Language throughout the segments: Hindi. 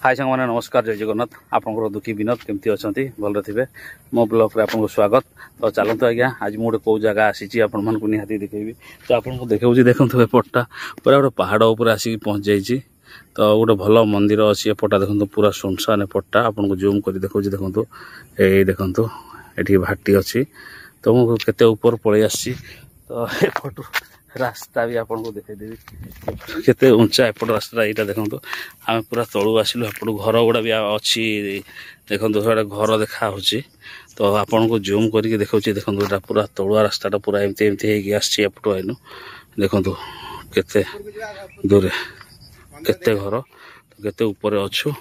हाय सांग मैंने नमस्कार जय जगन्नाथ आपंकर दुखी विनोद केमती अच्छा भल थे मो ब्लॉग आपको स्वागत तो चलते आज्ञा आज मुझे कौ जगह आसी आपण मानक निहाती देखेबी तो आपको देखा देखो एपटा पूरा गोटे पहाड़ उपर आसिक पहुँच जाइए तो गोटे भल मंदिर अच्छी एपटा देखो पूरा सुनसान एपटा आपको जूम कर देखा देखो ये देखो ये भाटी अच्छी तो मुझे केते ऊपर पलि आसी तो एपट रास्ता भी आपको देखदेवी केते उंचा एपट रास्ता यहाँ देखो आम पूरा तलू आसिलु एपट घर गुड़ा भी अच्छी देखो घर देखा तो आपन को जूम करके देखा देखो पूरा तलुआ रास्ता पूरा एमती एमती आसपट आईनु देखो केते दूर केते घर केते ऊपर अच्छु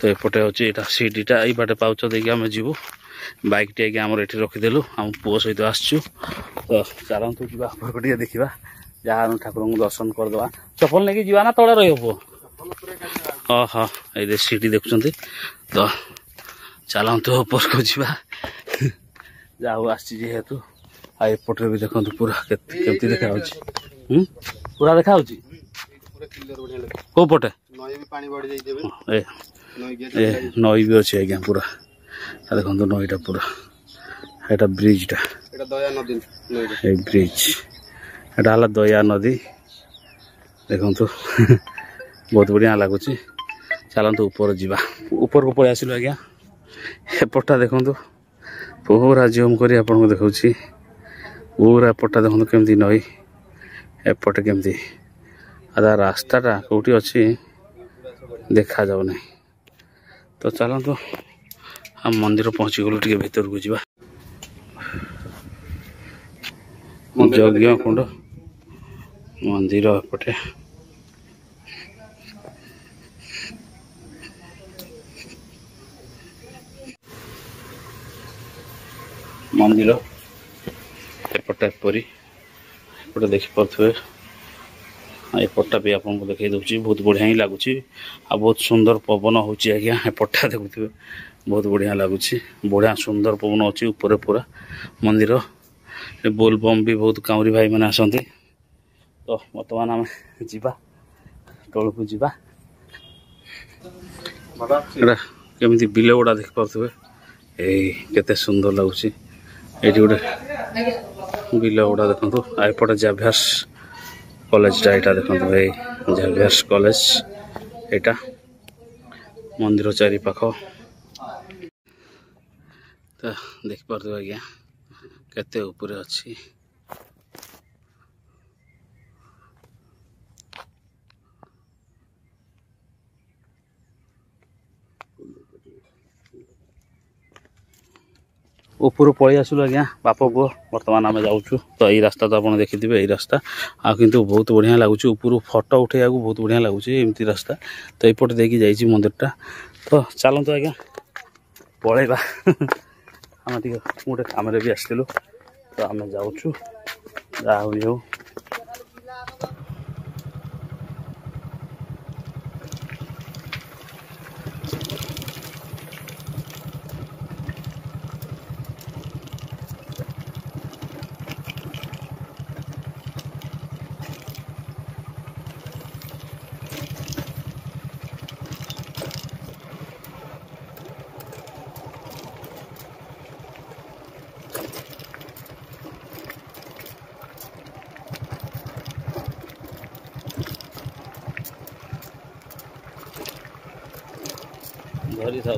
तो एपटे अच्छी यहाँ सीढ़ीटा ये बाटे पाउच देकी आम जीवु बाइक टी आगे आम ये रखीदेलु आम पुओ सहित आसचु तो चलतु जा देखा जहाँ ठाकुर को दर्शन करदे चपल लेकिन जीवा ना तले रही पुओ हाँ हाँ ये सीढ़ी देखुं तो चलतु ऊपर को जा जाऊ आसतु आपटे भी देखो पूरा केमती देखा पूरा देखा कौ पटे नई भी अच्छे आज्ञा पूरा देखो नईटा पूरा एटा ब्रिजटा ब्रिज एटा हला दया नदी देखो बहुत बढ़िया लगुच चलतु ऊपर जा ऊपर को पलि आसिलु आज्ञा एपटा देखो पूरा जूम कर आपको देखा पूरा एपटा देखो केमती नई एपटे केमती आधा रास्ताटा कौटी अच्छी देखा जाऊ नहीं तो चलतु हम मंदिर पहुँची गलु टे भीतर को जा यज्ञ कुंड मंदिर एपटे मंदिर एपटे परी एपटे देखिपे एपटा भी आपको देखई दूसरी बहुत बढ़िया ही लगुच आ बहुत सुंदर पवन हो आज्ञा एपटा देखुए बहुत बढ़िया लगुच बढ़िया सुंदर पवन अच्छी ऊपर पूरा मंदिर बोलबम भी बहुत काउरी भाई मैंने आसती तो बर्तमान आम जा तौल को जा केमी बिल गुड़ा देखिपे ये सुंदर लगुच ये गोटे बिल गुड़ा देखो एपटे जाभ्यास कॉलेज यहाँ देखो ये जाभ्यास कॉलेज यहाँ मंदिर चारि पाख तो देखिपे आज्ञा केते ऊपर अच्छी ऊपर पलि आसलु आज्ञा बाप पुओ बर्तमान आम जाऊँ तो यही रास्ता तो आप देखिथे यही रास्ता आ किंतु बहुत बढ़िया लगुच ऊपर फोटो उठे बहुत बढ़िया लगुच एमती रास्ता तो यपटे देखी जाइए मंदिरटा तो चलतु आज्ञा पलैबा आम टे गोटे कम भी आसलु तो आम जाऊँ जाऊ धरी था